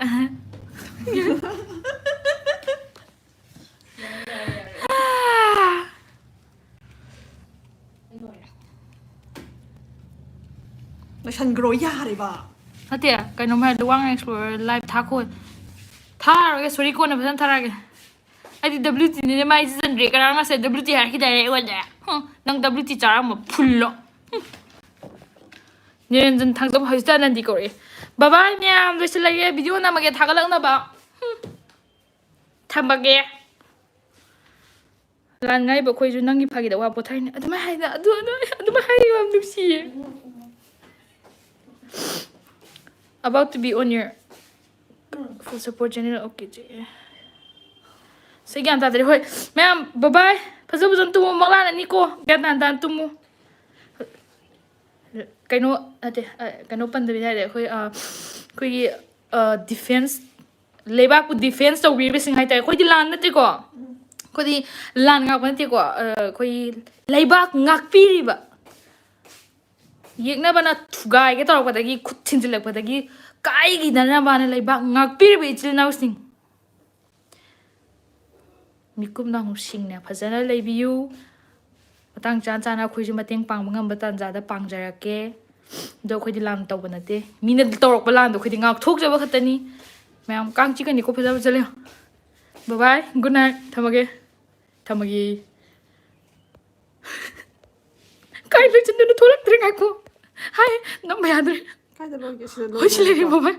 ꯂꯣꯏꯁꯟꯈ꯭ꯔꯣ ꯌꯥꯔꯦꯕ. ꯅꯠꯇꯦ ꯀꯩꯅꯣꯝ ꯍꯥꯏꯔꯗꯤ ꯋꯥꯡ ꯑꯦꯛꯁꯄ꯭ꯂꯣꯔꯔ ꯂꯥꯏꯚ ꯊꯥꯔꯒꯦ ꯁꯣꯔꯤ ꯀꯣꯟꯅ ꯐꯖꯅ ꯊꯥꯔꯛꯑꯒꯦ ꯑꯩꯗꯤ WTꯅꯤꯅꯦ ꯃꯥꯏ ꯆꯤꯖꯟꯗ꯭ꯔꯦ ꯀꯅꯥ ꯉꯁꯥꯏ WT ꯍꯥꯏꯔꯛꯈꯤꯗꯥꯏꯅꯦ ꯑꯩꯉꯣꯟꯗ ꯅꯪ WT ꯆꯥꯔꯝꯕ ꯐꯨꯜꯂꯣ ꯅꯤꯔꯟꯖꯟ ꯊꯥꯡꯖꯕ ꯍꯧꯖꯤꯛꯇ ꯑꯅꯟꯗꯤ ꯀꯧꯔꯛꯑꯦ ꯕꯕꯥꯏ ꯃꯌꯥꯝ ꯂꯣꯏꯁꯤꯜꯂꯒꯦ ꯚꯤꯗꯤꯑꯣ ꯅꯝꯃꯒꯦ ꯊꯥꯒꯠꯂꯛꯅꯕ ꯊꯝꯃꯒꯦ ꯂꯥꯟ ꯉꯥꯏꯕ ꯑꯩꯈꯣꯏꯁꯨ ꯅꯪꯒꯤ ꯐꯥꯒꯤꯗ ꯋꯥ ꯄꯣꯊꯥꯏꯅꯦ ꯑꯗꯨꯃꯥꯏꯅ ꯍꯥꯏꯅ ꯑꯗꯨꯃꯥꯏꯅ ꯍꯥꯏꯌꯣ ꯌꯥꯝ ꯅꯨꯡꯁꯤꯌꯦ about to be on your full support channel okay ꯁꯤ ꯒ꯭ꯌꯥꯟ ꯇꯥꯗ꯭ꯔꯦ ꯍꯣꯏ ꯃꯌꯥꯝ ꯕꯕꯥꯏ ꯐꯖꯅ ꯇꯨꯝꯃꯨ ꯃꯛꯂꯥꯅꯅꯤꯀꯣ ꯒ꯭ꯌꯥꯟ ꯇꯥꯅ ꯇꯨꯝꯃꯨ ꯀꯩꯅꯣ ꯅꯠꯇꯦ ꯀꯩꯅꯣ ꯄꯟꯗꯕꯤꯗ ꯍꯥꯏꯔꯦ ꯑꯩꯈꯣꯏꯒꯤ ꯗꯤꯐꯦꯟꯁ ꯂꯩꯕꯥꯛꯄꯨ ꯗꯤꯐꯦꯟꯁ ꯇꯧꯕꯤꯔꯤꯕꯁꯤꯡ ꯍꯥꯏꯇꯥꯔꯦ ꯑꯩꯈꯣꯏꯗꯤ ꯂꯥꯟ ꯅꯠꯇꯦꯀꯣ ꯑꯩꯈꯣꯏꯗꯤ ꯂꯥꯟ ꯉꯥꯛꯄ ꯅꯠꯇꯦꯀꯣ ꯑꯩꯈꯣꯏ ꯂꯩꯕꯥꯛ ꯉꯥꯛꯄꯤꯔꯤꯕ ꯌꯦꯛꯅꯕꯅ ꯊꯨꯒꯥꯏꯒꯦ ꯇꯧꯔꯛꯄꯗꯒꯤ ꯈꯨꯠ ꯊꯤꯟꯖꯤꯜꯂꯛꯄꯗꯒꯤ ꯀꯥꯏꯈꯤꯗꯅꯕꯅ ꯂꯩꯕꯥꯛ ꯉꯥꯛꯄꯤꯔꯤꯕ ꯏꯆꯤꯜ ꯏꯅꯥꯎꯁꯤꯡ ꯃꯤꯀꯨꯞ ꯅꯥꯍꯨꯞꯁꯤꯡꯅ ꯐꯖꯅ ꯂꯩꯕꯤꯌꯨ ꯃꯇꯥꯡ ꯆꯥꯅ ꯑꯩꯈꯣꯏꯁꯨ ꯃꯇꯦꯡ ꯄꯥꯡꯕ ꯉꯝꯕ ꯇꯥꯟꯖꯥꯗ ꯄꯥꯡꯖꯔꯛꯀꯦ ꯑꯗꯣ ꯑꯩꯈꯣꯏꯗꯤ ꯂꯥꯟ ꯇꯧꯕ ꯅꯠꯇꯦ ꯃꯤꯅ ꯇꯧꯔꯛꯄ ꯂꯥꯟꯗꯣ ꯑꯩꯈꯣꯏꯗꯤ ꯉꯥꯛꯊꯣꯛꯆꯕ ꯈꯛꯇꯅꯤ ꯃꯌꯥꯝ ꯀꯥꯡ ꯆꯤꯛꯀꯅꯤꯀꯣ ꯐꯖ ꯂꯩꯌꯣ ꯕꯕꯥꯏ ꯒꯨꯗ ꯅꯥꯏꯠ ꯊꯝꯃꯒꯦ ꯀꯥꯏ ꯂꯣꯏꯆꯤꯟꯗꯨꯅ ꯊꯣꯛꯂꯛꯇ꯭ꯔꯦ ꯉꯥꯏꯈꯣ ꯍꯥꯏ ꯅꯝꯕ ꯌꯥꯗ꯭ꯔꯦ ꯀꯥꯏꯗ ꯂꯣꯏꯒꯦ ꯁꯤꯗ ꯍꯣꯏ ꯁꯤ ꯂꯩꯔꯦ ꯂꯣꯏꯒꯦꯀꯣ. ꯕꯕꯥꯏ